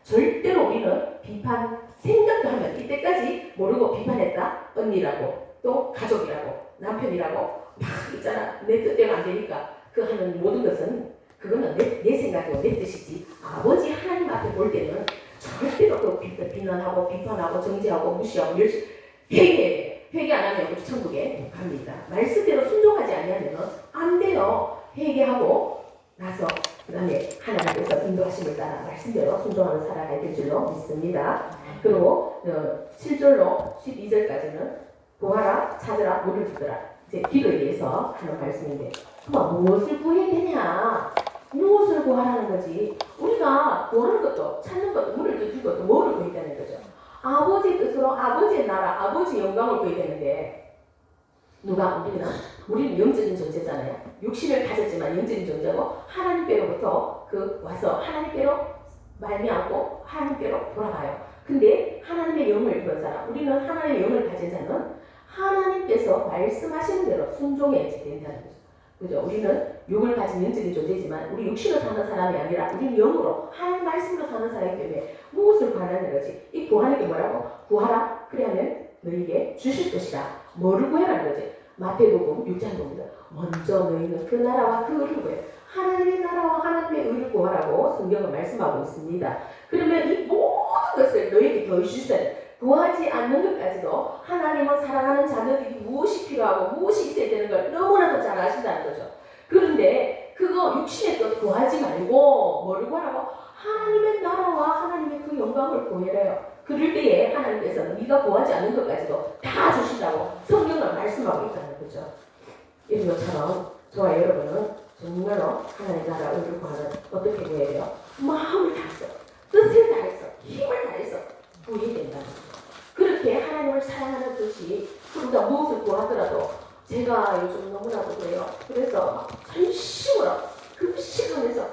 절대로 우리는 비판 생각도 하면 이때까지 모르고 비판했다. 언니라고 또 가족이라고 남편이라고 막 있잖아. 내 뜻대로 안 되니까 그 하는 모든 것은 그거는 내 생각이고 내 뜻이지. 아버지 하나님 앞에 볼 때는 절대로 또 비난하고 비판하고 정죄하고 무시하고 회개 안 하면 우리 천국에 갑니다. 말씀대로 순종하지 않으면 안 돼요. 회개하고 나서 그 다음에 하나님께서 인도하심을 따라 말씀대로 순종하는 살아가야 될 줄로 믿습니다. 그리고 7절로 12절까지는 구하라 찾으라 문을 두드라. 이제 기도에 대해서 하는 말씀인데 무엇을 구해야 되냐? 무엇을 구하라는 거지? 우리가 구하는 것도 찾는 것도 문을 두드리는 것도 뭐를 구해야 되는 거죠? 아버지의 뜻으로 아버지의 나라 아버지의 영광을 구해야 되는데 우리는 영적인 존재잖아요. 육신을 가졌지만 영적인 존재고 하나님께로부터 와서 하나님께로 말미암고 하나님께로 돌아가요. 근데 하나님의 영을 입은 사람, 우리는 하나님의 영을 가진 자는 하나님께서 말씀하시는 대로 순종해야지 된다는 거죠. 그죠? 우리는 육을 가진 영적인 존재지만 우리 육신으로 사는 사람이 아니라 우리는 영으로 하나님 말씀으로 사는 사람이기 때문에 무엇을 구하라는 거지? 이 구하는 게 뭐라고? 구하라. 그래야면 너희에게 주실 것이다. 뭐를 구하라는 거지? 마태복음 6장 봅니다. 먼저 너희는 그 나라와 그 의를 구해. 하나님의 나라와 하나님의 의를 구하라고 성경은 말씀하고 있습니다. 그러면 이 모든 것을 너희에게 더해 주시다. 구하지 않는 것까지도 하나님은 사랑하는 자녀들이 무엇이 필요하고 무엇이 있어야 되는 걸 너무나도 잘 아신다는 거죠. 그런데 그거 육신의 것 구하지 말고 뭐를 구하라고? 하나님의 나라와 하나님의 그 영광을 구해래요. 그럴 때에 하나님께서는 네가 구하지 않는 것까지도 다 주신다고 성경을 말씀하고 있다는 거죠. 이런 것처럼 저와 여러분은 정말로 하나님의 나라 의를 구하는 어떻게 구해야 돼요? 마음을 다해서 뜻을 다해서 힘을 다해서 구해야 된다는 거죠. 그렇게 하나님을 사랑하는 뜻이 우리가 무엇을 구하더라도 제가 요즘 너무나도 그래요. 그래서 전심으로 금식하면서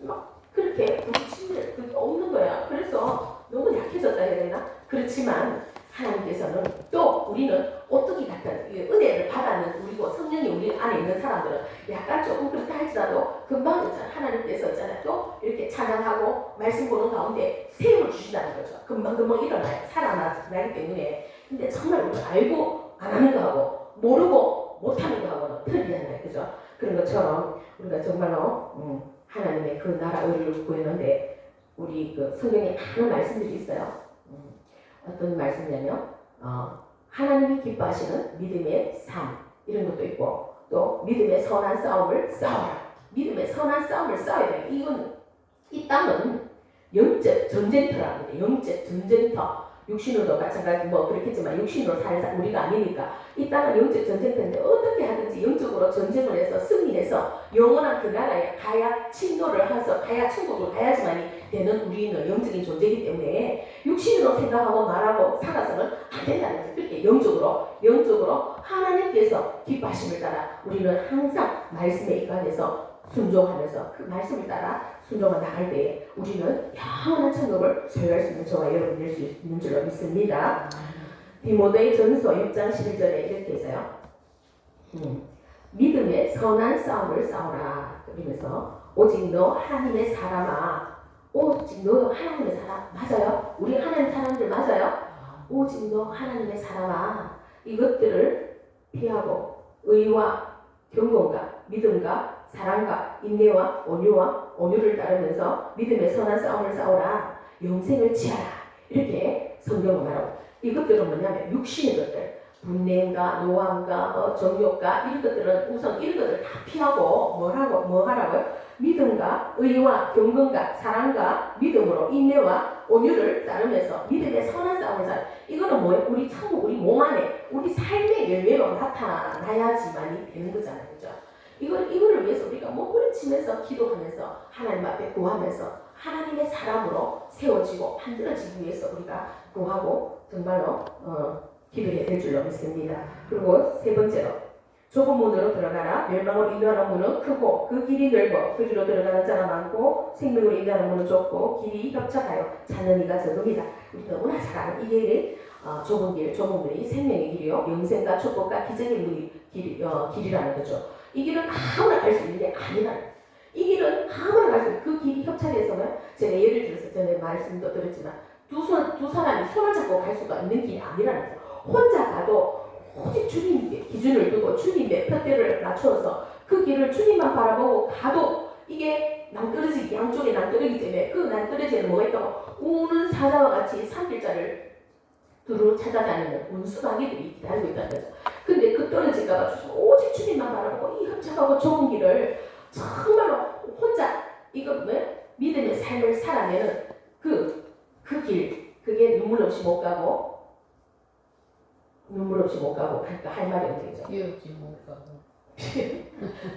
막 그렇게 부딪힘을 그게 없는 거야. 그래서 너무 약해졌다 해야 되나? 그렇지만 하나님께서는 또 우리는 오뚜기 같은 은혜를 받았는 우리고 성령이 우리 안에 있는 사람들은 약간 조금 그렇다 할지라도 금방 있잖아. 하나님께서 있잖아요. 또 이렇게 찬양하고 말씀 보는 가운데 세임을 주신다는 거죠. 금방금방 일어나요. 살아나기 때문에. 근데 정말 우리가 알고 안 하는 거하고 모르고 못하는 거하고는 틀리잖아요. 그죠? 그런 것처럼 우리가 정말로 하나님의 그 나라 의를 구했는데 우리 그 성경에 많은 말씀들이 있어요. 어떤 말씀이냐면 하나님이 기뻐하시는 믿음의 삶 이런 것도 있고 또 믿음의 선한 싸움을 싸워라. 믿음의 선한 싸움을 싸워야 돼요. 이 땅은 영적 전쟁터라고 해요. 영적 전쟁터. 육신으로도 마찬가지 그렇겠지만 육신으로 사는 우리가 아니니까 이 땅은 영적 전쟁터인데 어떻게 하든지 영적으로 전쟁을 해서 승리해서 영원한 그 나라에 가야 침노를 해서 가야 천국을 가야지만이 되는 우리는 영적인 존재이기 때문에 육신으로 생각하고 말하고 살아서는 안 된다는 거죠. 그렇게 영적으로 하나님께서 기뻐하심을 따라 우리는 항상 말씀에 입각해서 순종하면서 그 말씀을 따라 순종을 나갈 때에 우리는 영원한 천국을 소유할 수 있는 저와 여러분이 될 수 있는 줄로 믿습니다. 디모데 전서 6장 11절에 이렇게 해서요. 믿음의 선한 싸움을 싸우라. 그러면서 오직 너 하나님의 사람아. 오직 너 하나님의 사람. 맞아요? 우리 하나님 사람들 맞아요? 오직 너 하나님의 사람아. 이것들을 피하고 의와 경건과 믿음과 사랑과 인내와 온유를 따르면서 믿음의 선한 싸움을 싸우라. 영생을 취하라. 이렇게 성경을 말하고 이것들은 뭐냐면 육신의 것들 분냄과 노함과 정욕과 이런 것들은 우선 이런 것들을 다 피하고 뭐 하라고요? 믿음과 의와 경건과 사랑과 믿음으로 인내와 온유를 따르면서 믿음의 선한 싸움을 싸우라. 이거는 뭐예요? 우리 천국 우리 몸 안에 우리 삶의 열매로 나타나야지만이 되는 거잖아요. 그죠? 이거를 위해서 우리가 몸부림치면서 기도하면서 하나님 앞에 구하면서 하나님의 사람으로 세워지고 만들어지기 위해서 우리가 구하고 정말로 기도해야 될 줄로 믿습니다. 그리고 세 번째로 좁은 문으로 들어가라. 멸망을 인도하는 문은 크고 그 길이 넓어 그 길로 들어가는 자가 많고 생명으로 인도하는 문은 좁고 길이 협착하여 찾는 이가 적음이다. 우리 너무나 잘 아는 이 길이 좁은 문이 생명의 길이요 영생과 축복과 기적의 문이 길이라는 거죠. 이 길은 아무나 갈 수 있는 게 아니라는 거예요. 이 길은 아무나 갈 수 있어요. 그 길이 협착해서는 제가 예를 들어서 전에 말씀도 드렸지만 두 사람이 손을 잡고 갈 수가 있는 길이 아니라는 거죠. 혼자 가도 오직 주님의 기준을 두고 주님의 편대를 맞추어서 그 길을 주님만 바라보고 가도 이게 낭떠러지기, 양쪽에 낭떠러지기 때문에 그 낭떠러지에는 뭐가 있다고 우는 사자와 같이 산길자를 두루 찾아다니는 운수마귀들이 기다리고 있다는 거죠. 근데 그 떨어질까봐 오직 주님만 바라보고 이 협착하고 좋은 길을 정말로 혼자 이거 믿음의 삶을 살아내는 그 길, 그게 눈물 없이 못 가고 그러니까 할 말이 없죠. 피 없이 못 가고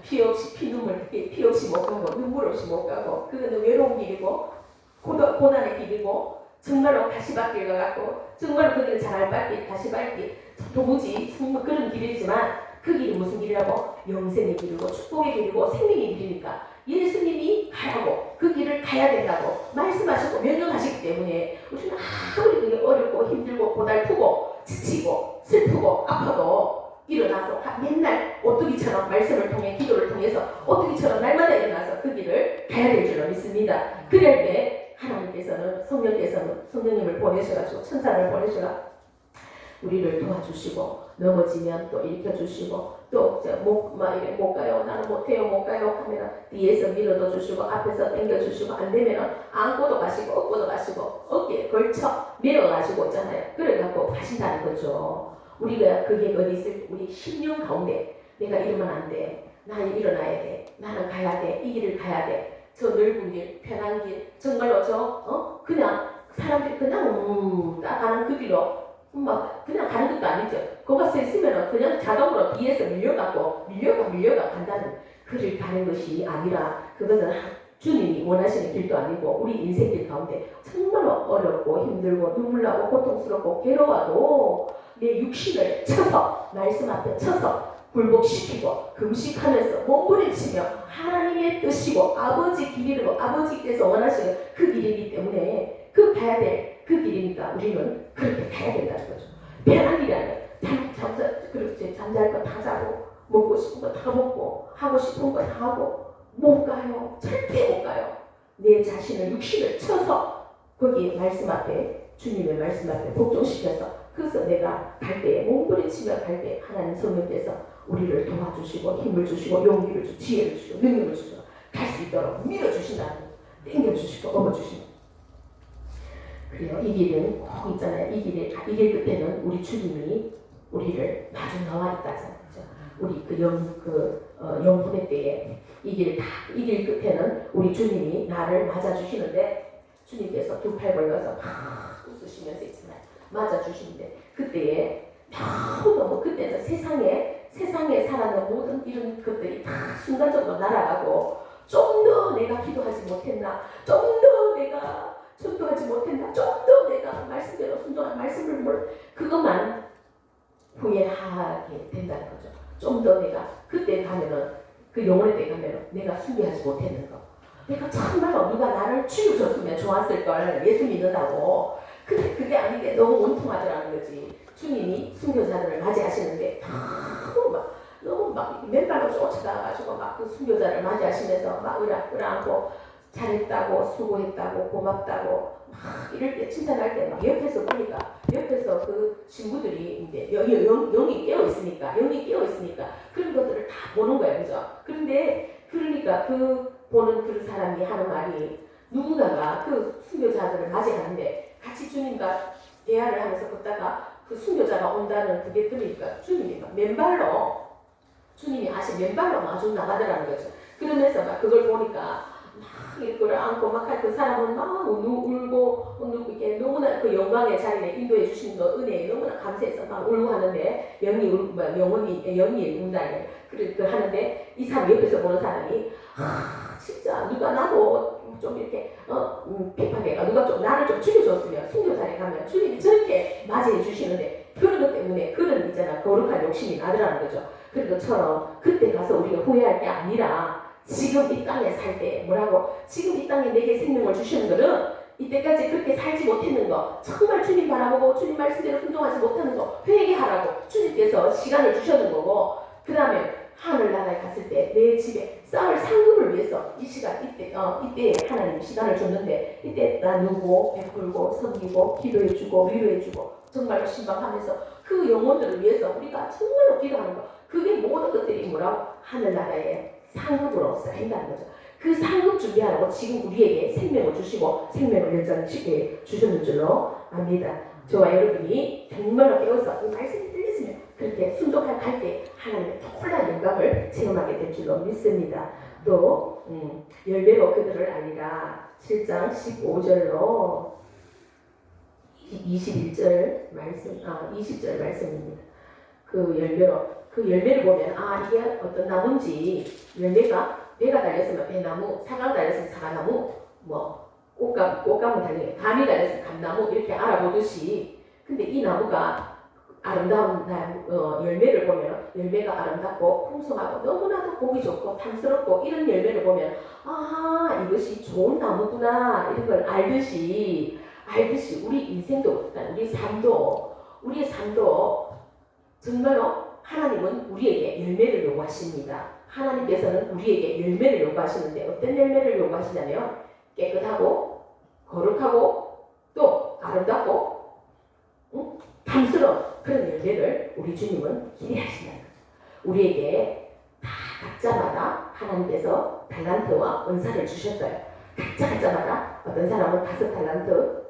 피 없이 피 없이 못 가고 눈물 없이 못 가고 그거는 외로운 길이고 고난의 길이고 정말로 가시밭길 같고 정말로 거기는 잘알밭길 가시밭길 도무지 정말 그런 길이지만 그 길이 무슨 길이라고? 영생의 길이고 축복의 길이고 생명의 길이니까 예수님이 가라고 그 길을 가야 된다고 말씀하시고 명령하시기 때문에 우리는 아무리 그게 어렵고 힘들고 고달프고 지치고 슬프고 아파도 일어나서 맨날 오뚜기처럼 말씀을 통해 기도를 통해서 오뚜기처럼 날마다 일어나서 그 길을 가야 될 줄로 믿습니다. 그럴 때 하나님께서는 성령님을 보내셔가지고 천사를 보내셔가 우리를 도와주시고 넘어지면 또 일으켜주시고 또 못 가요 나는 못해요 못 가요 하면 뒤에서 밀어도 주시고 앞에서 당겨주시고 안 되면 안고도 가시고 업고도 가시고 어깨에 걸쳐 메어가지고 있잖아요. 그래갖고 가신다는 거죠. 우리가 그게 어디 있을 우리 10년 가운데 내가 이러면 안 돼. 나는 일어나야 돼. 나는 가야 돼. 이 길을 가야 돼. 저 넓은 길, 편한 길, 정말로 그냥 사람들이 그냥 따가는 그 길로 막 그냥 가는 것도 아니죠. 거기가 서 있으면 그냥 자동으로 뒤에서 밀려가 간다는 그를 가는 것이 아니라 그것은 주님이 원하시는 길도 아니고 우리 인생길 가운데 정말로 어렵고 힘들고 눈물 나고 고통스럽고 괴로워도 내 육신을 쳐서 말씀 앞에 쳐서 굴복시키고 금식하면서 몸부림치며 하나님의 뜻이고 아버지 길이고 아버지께서 원하시는 그 길이기 때문에 그 가야 될 그 길이니까 우리는 그렇게 가야 된다는 거죠. 편한 길이 아니라 잠잘 거 다 자고 먹고 싶은 거 다 먹고 하고 싶은 거 다 하고 못 가요. 절대 못 가요. 내 자신을 육신을 쳐서 거기 말씀 앞에 주님의 말씀 앞에 복종시켜서 그래서 내가 갈 때에 몸부림치며 갈 때 하나님 성령께서 우리를 도와주시고 힘을 주시고 용기를 주시고 지혜를 주시고 능력을 주시고 갈 수 있도록 밀어주신다는 땡겨주시고 업어주시고 그래요. 이 길은 꼭 있잖아요. 이 길 끝에는 우리 주님이 우리를 마주 나와 있다잖아요. 우리 영분의 때에 이 길 끝에는 우리 주님이 나를 맞아주시는데 주님께서 두 팔 벌려서 막 웃으시면서 있잖아요. 맞아주시는데 그때에 너무 그때는 세상에 살아는 모든 이런 것들이 다 순간적으로 날아가고 좀 더 내가 기도하지 못했나 좀 더 내가 전도하지 못했나 좀 더 내가 말씀대로 순종한 말씀을 그것만 후회하게 된다는 거죠. 좀 더 내가 그때 가면은 그 영혼의 때 가면은 내가 순교하지 못했는 거 내가 정말로 누가 나를 치유줬으면 좋았을 걸 예수 믿는다고 근데 그게 아닌데 너무 원통하더라는 거지. 주님이 순교자들을 맞이하시는데 너무 막 맨발로 쫓아가가지고 막 그 순교자를 맞이하시면서 막 으락으락하고 잘했다고 수고했다고 고맙다고 막 이럴 때 칭찬할 때 막 옆에서 보니까 옆에서 그 친구들이 이제 영이 깨어 있으니까 그런 것들을 다 보는 거예요, 그죠? 그런데 그러니까 그 보는 그 사람이 하는 말이 누군가가 그 순교자들을 맞이하는데 같이 주님과 대화를 하면서 걷다가 그 순교자가 온다는 그게 들으니까 주님이 막 주님이 맨발로 마주 나가더라는 거죠. 그러면서 막 그걸 보니까 막 이걸 안고 막 할 그 사람은 막 울고 이렇게 너무나 그 영광의 자리에 인도해 주신 거 은혜에 너무나 감사해서 막 울고 하는데 영이 운다니 그 하는데 이 사람 옆에서 보는 사람이 진짜 누가 나도 좀 이렇게 비판해가 누가 좀 나를 좀 죽여줬으면 순교자에 가면 주님이 저렇게 맞이해 주시는데 그런 것 때문에 그런 있잖아 거룩한 욕심이 나더라는 거죠. 그런 것처럼 그때 가서 우리가 후회할 게 아니라 지금 이 땅에 살 때 뭐라고 지금 이 땅에 내게 생명을 주시는 거는 이때까지 그렇게 살지 못했는 거 정말 주님 바라보고 주님 말씀대로 순종하지 못하는 거 회개하라고 주님께서 시간을 주셨는 거고 그 다음에 하늘나라에 갔을 때 내 집에 쌓을 상급을 위해서 이 시간 이때 하나님 시간을 줬는데 이때 나누고 베풀고 섬기고 기도해주고 위로해주고 정말로 신방하면서 그 영혼들을 위해서 우리가 정말로 기도하는 거 그게 모든 것들이 뭐라고 하늘나라의 상급으로 쌓인다는 거죠. 그 상급 준비하라고 지금 우리에게 생명을 주시고 생명을 연장시켜 주셨는 줄로 압니다. 저와 여러분이 정말로 깨어서 이 말씀이 들렸으면 그렇게 순종할 때 하나님의 놀라운 영광을 체험하게 될 줄로 믿습니다. 또 열매로 그들을 알리라 7장 15절로 21절 말씀 20절 말씀입니다. 그 열매를 보면 이게 어떤 나무인지 열매가 배가 달렸으면 배나무, 사과가 달렸으면 사과나무, 꽃감은 달려 감이 달렸으면 감나무 이렇게 알아보듯이 근데 이 나무가 아름다운 열매를 보면 열매가 아름답고 풍성하고 너무나도 보기 좋고 탐스럽고 이런 열매를 보면 이것이 좋은 나무구나 이런 걸 알듯이 우리 인생도 우리의 삶도 정말로 하나님은 우리에게 열매를 요구하십니다. 하나님께서는 우리에게 열매를 요구하시는데 어떤 열매를 요구하시냐면 깨끗하고 거룩하고 또 아름답고 탐스러운 그런 열매를 우리 주님은 기대하신다는 거죠. 우리에게 다 각자마다 하나님께서 달란트와 은사를 주셨어요. 각자마다 어떤 사람은 5달란트,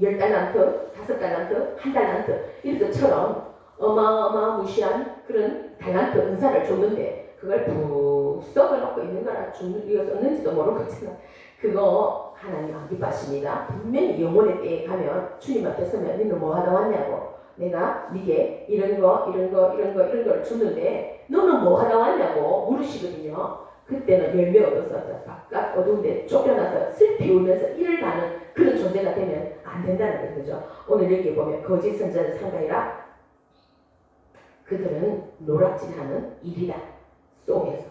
10달란트, 5달란트, 1달란트 이런 것처럼 어마어마무시한 그런 달란트 은사를 줬는데 그걸 푹 썩어놓고 있는 거라 이거 썼는지도 모르겠지만 그거 하나님 안 기뻐하십니다. 분명히 영혼의 때에 가면 주님 앞에 서면 너는 뭐 하다 왔냐고 내가 네게 이런 걸 줬는데 너는 뭐 하다 왔냐고 물으시거든요. 그때는 열매 얻어서 바깥 어두운 데 쫓겨나서 슬피 울면서 일을 가는 그런 존재가 되면 안 된다는 거죠. 오늘 여기 보면 거짓 선자를 상가이라 그들은 노략질하는 일이다. 속에서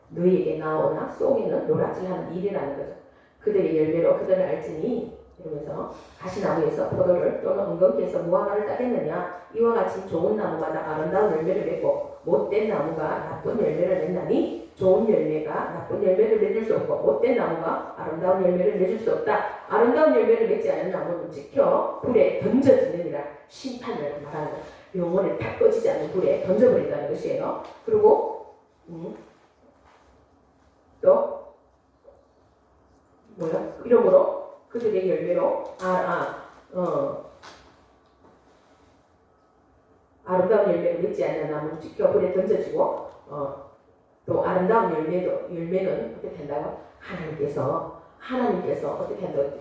너희에게 나오나 속에는 노략질하는 일이라는 거죠. 그들의 열매로 그들을 알지니 이러면서 가시나무에서 포도를 또는 엉겅퀴에서 무화과를 따겠느냐 이와 같이 좋은 나무마다 아름다운 열매를 맺고 못된 나무가 나쁜 열매를 맺나니 좋은 열매가 나쁜 열매를 맺을 수 없고 못된 나무가 아름다운 열매를 맺을 수 없다. 아름다운 열매를 맺지 않은 나무는 지켜 불에 던져지느니라. 심판을 말하는 거예요. 영혼에 다 꺼지지 않는 불에 던져버린다는 것이에요. 그리고 또 이러므로 그들의 열매로 아름다운 열매를 맺지 않는 나무는 지켜 불에 던져지고 또 아름다운 열매는 어떻게 된다고? 하나님께서 어떻게 한다고?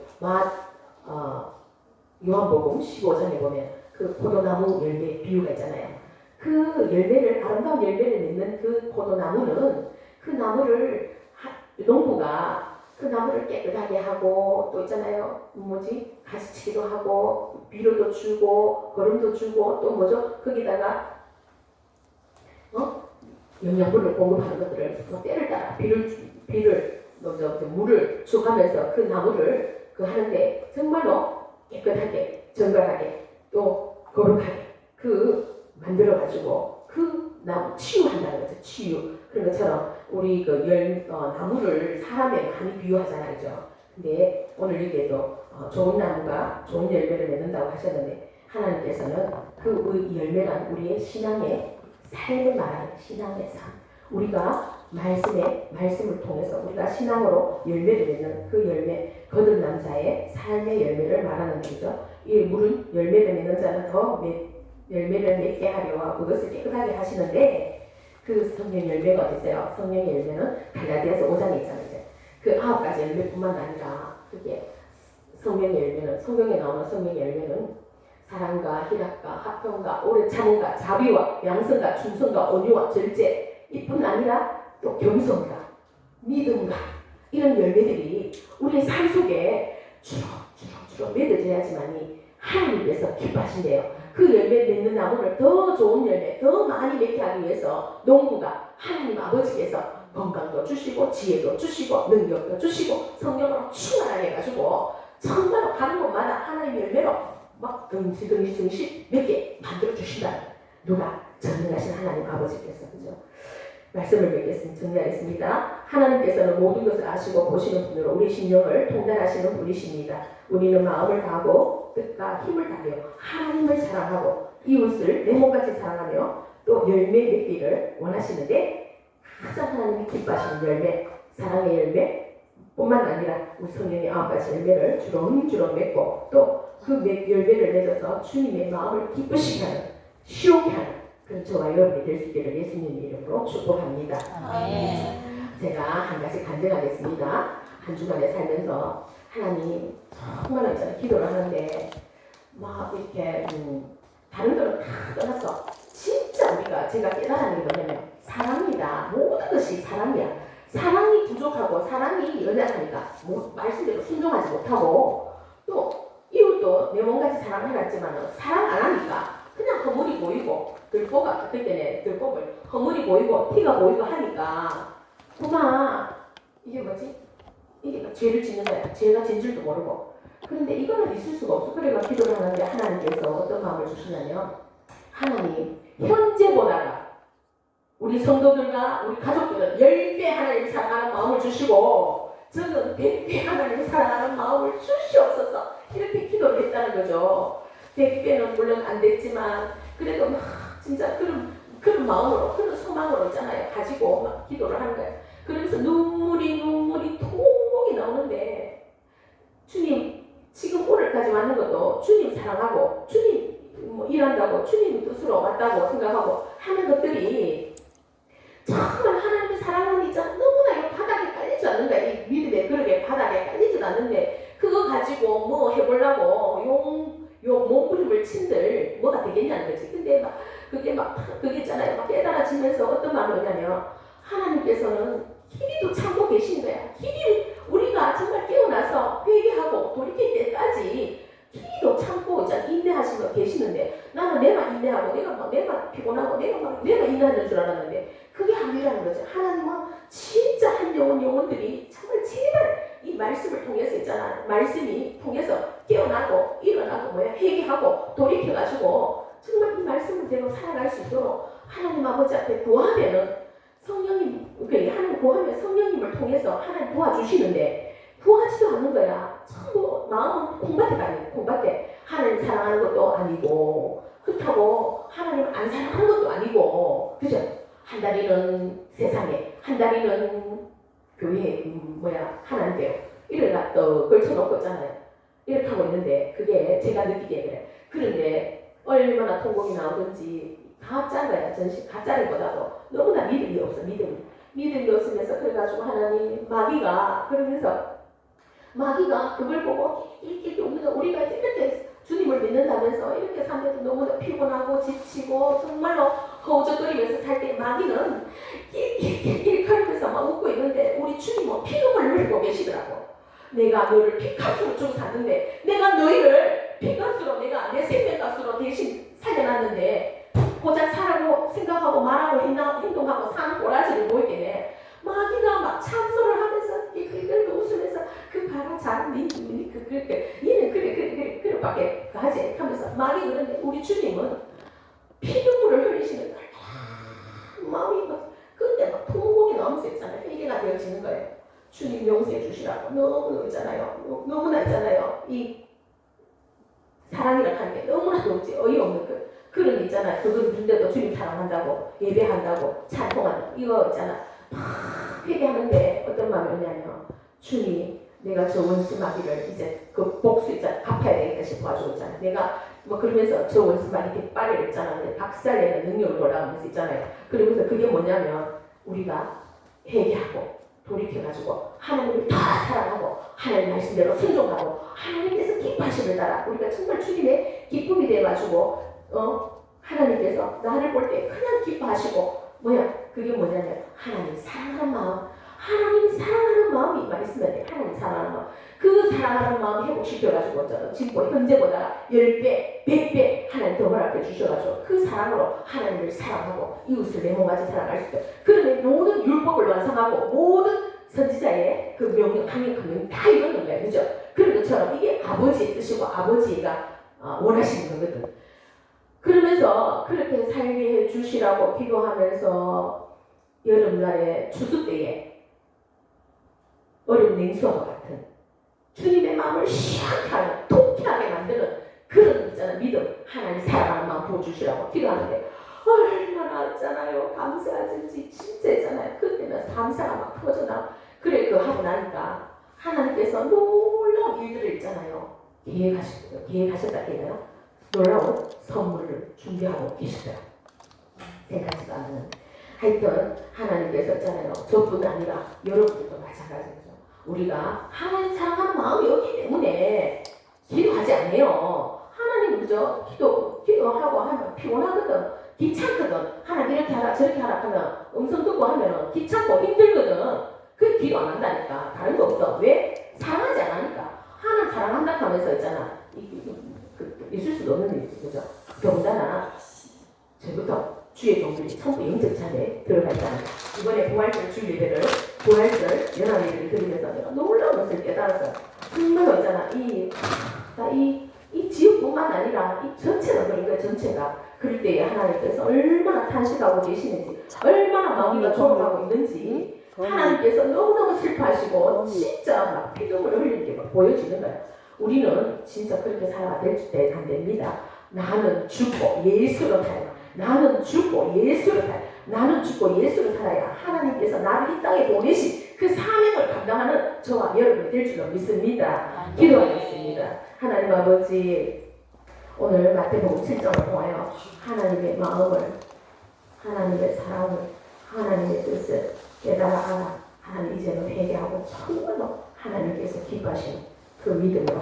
요한복음 15장에 보면 그 포도나무 열매 비유가 있잖아요. 그 열매를 아름다운 열매를 맺는 그 포도나무는 그 나무를 농부가 그 나무를 깨끗하게 하고 또 있잖아요. 가시치기도 하고 비료도 주고 거름도 주고 또 거기다가 영양분을 공급하는 것들을 때를 따라 비를 물을 주가면서 그 나무를 하는데 정말로 깨끗하게 정갈하게 또 거룩하게 만들어가지고 그 나무 치유한다는 거죠. 치유. 그런 것처럼 우리 나무를 사람에 많이 비유하잖아요. 그죠? 근데 오늘 여기에도 좋은 나무가 좋은 열매를 맺는다고 하셨는데 하나님께서는 그 열매란 우리의 신앙의 삶을 말하는 신앙의 삶. 우리가 말씀을 통해서 우리가 신앙으로 열매를 맺는 그 열매, 거듭난 자의 삶의 열매를 말하는 거죠. 이 물은 열매를 맺는 자는 더 열매를 맺게 하려고 그것을 깨끗하게 하시는데 그 성령 열매가 어디 있어요? 성령의 열매는 갈라디아서 5장에 있잖아요. 그 9가지 열매뿐만 아니라 그게 성령의 열매는 성경에 나오는 성령의 열매는 사랑과 희락과 화평과 오래 참음과 자비와 양선과 충성과 온유와 절제 이뿐 아니라 또 겸손과 믿음과 이런 열매들이 우리의 삶 속에 주렁주렁 맺어져야지만이 하나님께서 기뻐하신대요. 그 열매 맺는 나무를 더 좋은 열매, 더 많이 맺게 하기 위해서 농부가 하나님 아버지께서 건강도 주시고 지혜도 주시고 능력도 주시고 성령으로 충만하게 해가지고 정말로 가는 곳마다 하나님 열매로 막 덩실덩실 몇 개 만들어 주신다. 누가 전능하신 하나님 아버지께서. 그죠? 말씀을 맺겠습니다. 정리하겠습니다. 하나님께서는 모든 것을 아시고 보시는 분으로 우리 심령을 통달하시는 분이십니다. 우리는 마음을 다하고 뜻과 힘을 다하여 하나님을 사랑하고 이웃을 내 몸같이 사랑하며 또 열매 맺기를 원하시는데 가장 하나님이 기뻐하시는 열매, 사랑의 열매 뿐만 아니라 우리 성령의 9가지 열매를 주렁주렁 맺고 또 그 열매를 맺어서 주님의 마음을 기쁘시게 하는, 시원케 하는 그런 저와 여러분이 될 수 있기를 예수님 이름으로 축복합니다. 제가 한 가지 간증하겠습니다. 한 주간에 살면서 하나님 정말 있잖아요. 기도를 하는데 막 이렇게 다른 거는 다 떠나서 진짜 우리가 제가 깨달은 게 뭐냐면 사랑이다. 모든 것이 사랑이야. 사랑이 부족하고 사랑이 연약하니까 뭐 말씀대로 순종하지 못하고 또 이웃도 내 몸같이 사랑해놨지만 사랑 안 하니까 그냥 허물이 보이고 들보가 그때는 들보를 허물이 보이고 티가 보이고 하니까 그만 이게 뭐지? 이게 죄를 짓는 거야. 죄가 진 줄도 모르고. 그런데 이거는 있을 수가 없어. 그래가 기도를 하는데 하나님께서 어떤 마음을 주시냐면 하나님 현재보다가 우리 성도들과 우리 가족들은 10배 하나님을 사랑하는 마음을 주시고 저는 100배 하나님을 사랑하는 마음을 주시옵소서 이렇게 기도를 했다는 거죠. 100배는 물론 안 됐지만 그래도 막 진짜 그런 마음으로 그런 소망으로 있잖아요. 가지고 막 기도를 하는 거예요. 그러면서 눈물이 통곡이 나오는데 주님 지금 오늘까지 왔는 것도 주님 사랑하고 주님 뭐 일한다고 주님 뜻으로 왔다고 생각하고 하는 것들이 정말 하나님의 사랑하는 있잖아. 너무나 이 바닥에 깔리지 않는다. 이 믿음의 그릇에 바닥에 깔리지 않는데 그거 가지고 뭐 해보려고 용 몸부림을 친들 뭐가 되겠냐는 거지. 근데 막 그게 있잖아요. 막 깨달아지면서 어떤 마음이 오냐면 하나님께서는 길이도 참고 계신 거야. 길이 우리가 정말 깨어나서 회개하고 돌이킬 때까지 길이도 참고 인내하시고 계시는데 나는 내만 인내하고 내만 피곤하고 내만 인내하는 줄 알았는데 그게 아니라는 거죠. 하나님은 진짜 한 영혼들이 정말 제발 이 말씀을 통해서 있잖아. 말씀이 통해서 깨어나고 일어나고 회개하고 돌이켜가지고 정말 이 말씀을 대로 살아갈 수 있도록 하나님 아버지 앞에 구하면은 성령님, 하나님 구하면 성령님을 통해서 하나님 도와주시는데 구하지도 않는 거야. 전부 마음은 콩밭에 가는 콩밭에 하나님 사랑하는 것도 아니고 그렇다고 하나님을 안 사랑하는 것도 아니고 그죠? 한 다리는 세상에 한 다리는 교회 하나님께요. 이래가 또 걸쳐놓고 있잖아요. 이렇게 하고 있는데 그게 제가 느끼기에 그래. 그런데 얼마나 통곡이 나오든지 가짜가야 전신 가짜리보다도 너무나 믿음이 없어. 믿음이 없으면서 그래가지고 하나님 마귀가 그러면서 마귀가 그걸 보고 이렇게 우리가 이렇게 주님을 믿는다면서 이렇게 살면서 너무나 피곤하고 지치고 정말로 허우적거리면서 살 때 마귀는 이렇게 하면서 막 웃고 있는데 우리 주님은 피눈물을 흘리고 계시더라고. 내가 너를 피값으로 주고 샀는데 내가 너희를 피값으로 내가 내 생명값으로 대신 살려놨는데 고작 사라고 생각하고 말하고 행동하고 사는 꼬라지를 보이게 마귀가 막 참소를 하면서 이끌 웃으면서 그 봐라 잘하니 얘는 그래밖에 하지 하면서 마귀 그런데 우리 주님은 피눈물을 흘리시는 거예요. 마음이 막 그때 막 통곡이 너무 있잖아요. 회개가 되어지는 거예요. 주님 용서해 주시라고 너무 있잖아요. 너무나 있잖아요. 이 사랑이라고 하는 게 너무나 어이없는 그런 있잖아요. 그건 근데도 주님 사랑한다고 예배한다고 찬송한다고 이거 있잖아. 막 회개하는데 어떤 마음이 오냐면 주님 내가 저 원수 마귀를 이제 그 복수 있잖아. 갚아야 되겠다 싶어가지고 있잖아. 내가 뭐 그러면서 저 원수 마귀 깃발을 있잖아. 박살내는 능력을 돌아가면서 있잖아요. 그러면서 그게 뭐냐면 우리가 회개하고 돌이켜가지고 하나님을 다 사랑하고 하나님 말씀대로 순종하고 하나님께서 기뻐하심을 따라 우리가 정말 주님의 기쁨이 돼가지고 하나님께서 나를 볼 때 그냥 기뻐하시고 그게 뭐냐면 하나님 사랑하는 마음 하나님 사랑하는 마음이 말씀에 돼. 하나님 사랑하는 마음 그 사랑하는 마음 회복시켜가지고 지금 현재보다 10배 100배 하나님 더 허락해 주셔가지고 그 사랑으로 하나님을 사랑하고 이웃을 내 몸같이 사랑할 수 있다. 그러면 모든 율법을 완성하고 모든 선지자의 그 명령 강력한 다 이루는 거예요. 그죠? 그런 것처럼 이게 아버지의 뜻이고 아버지가 원하시는 거거든. 그러면서 그렇게 살게 해주시라고 기도하면서 여름날의 추수 때에 얼음 냉수와 같은 주님의 마음을 시원하게 통쾌하게 만드는 그런 있잖아 믿음 하나님 사랑하는 마음 부어주시라고 기도하는데 얼마나 있잖아요 감사하든지 진짜 있잖아요 그때면 감사가 막 터져나 그래 그 하고 나니까 하나님께서 놀라운 일들을 있잖아요 계획하셨다 해요 놀라운 선물을 준비하고 계시더라 생각지도 않는 하여튼 하나님께서 있잖아요 저뿐 아니라 여러분들도 마찬가지죠 우리가 하나님 사랑하는 마음이 없기 때문에 기도하지 않아요 하나님 그죠 기도하고 하면 피곤하거든 귀찮거든 하나님 이렇게 하라 저렇게 하라 하면 음성 듣고 하면 귀찮고 힘들거든 그 기도 안 한다니까 다른 거 없어 왜? 사랑하지 않으니까 하나님 사랑한다 하면서 있잖아 있을 수도 없는 일이죠 그죠? 더군다나 저부터 주의 종들이 전부 영접찬에 들어가 있다는 이번에 부활절 주 예배를 부활절 연합 예배를 드리면서 내가 놀라운 것을 깨달았어 정말 있잖아 이 지역뿐만 아니라 이 전체가 그런 거야 전체가 그럴 때에 하나님께서 얼마나 탄식하고 계시는지 얼마나 마음이 조급하고 있는지 하나님께서 너무너무 슬퍼하시고 진짜 막 피눈물을 흘리는 게 막 보여지는 거야 우리는 진짜 그렇게 살아야 될 때 안 됩니다 나는 죽고 예수로 살아야 나는 죽고 예수를 살아야 나는 죽고 예수를 살아야 하나님께서 나를 이 땅에 보내신 그 사명을 감당하는 저와 여러분이 될 줄로 믿습니다 기도하겠습니다 하나님 아버지 오늘 마태복음 7장을 통하여 하나님의 마음을 하나님의 사랑을 하나님의 뜻을 깨달아 알아 하나님 이제는 회개하고 정말로 하나님께서 기뻐하시는 그 믿음으로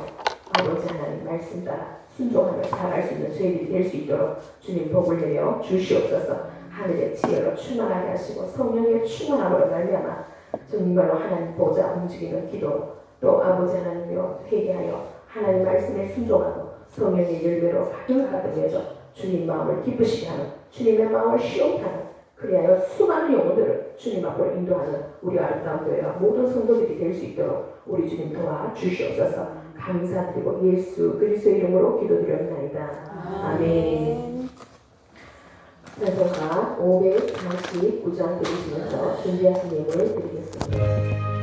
아버지 하나님 말씀 따라 순종하며 살아갈 수 있는 저희들이 될 수 있도록 주님 복을 내려 주시옵소서 하늘의 지혜로 충만하게 하시고 성령의 충만함으로 말미암아 정말로 하나님 보좌 움직이는 기도 또 아버지 하나님여 회개하여 하나님 말씀에 순종하고 성령의 열매로 가득가득 해서 주님 마음을 기쁘시게 하는 주님의 마음을 시원케 하는 그리하여 수많은 영혼들을 주님 앞으로 인도하는 우리 아름다운 교회와 모든 성도들이 될 수 있도록 우리 주님 도와주시옵소서 감사드리고 예수 그리스도의 이름으로 기도드렸나이다. 아멘. 찬송가 549장 들으시면서 준비하신 예물 드리겠습니다.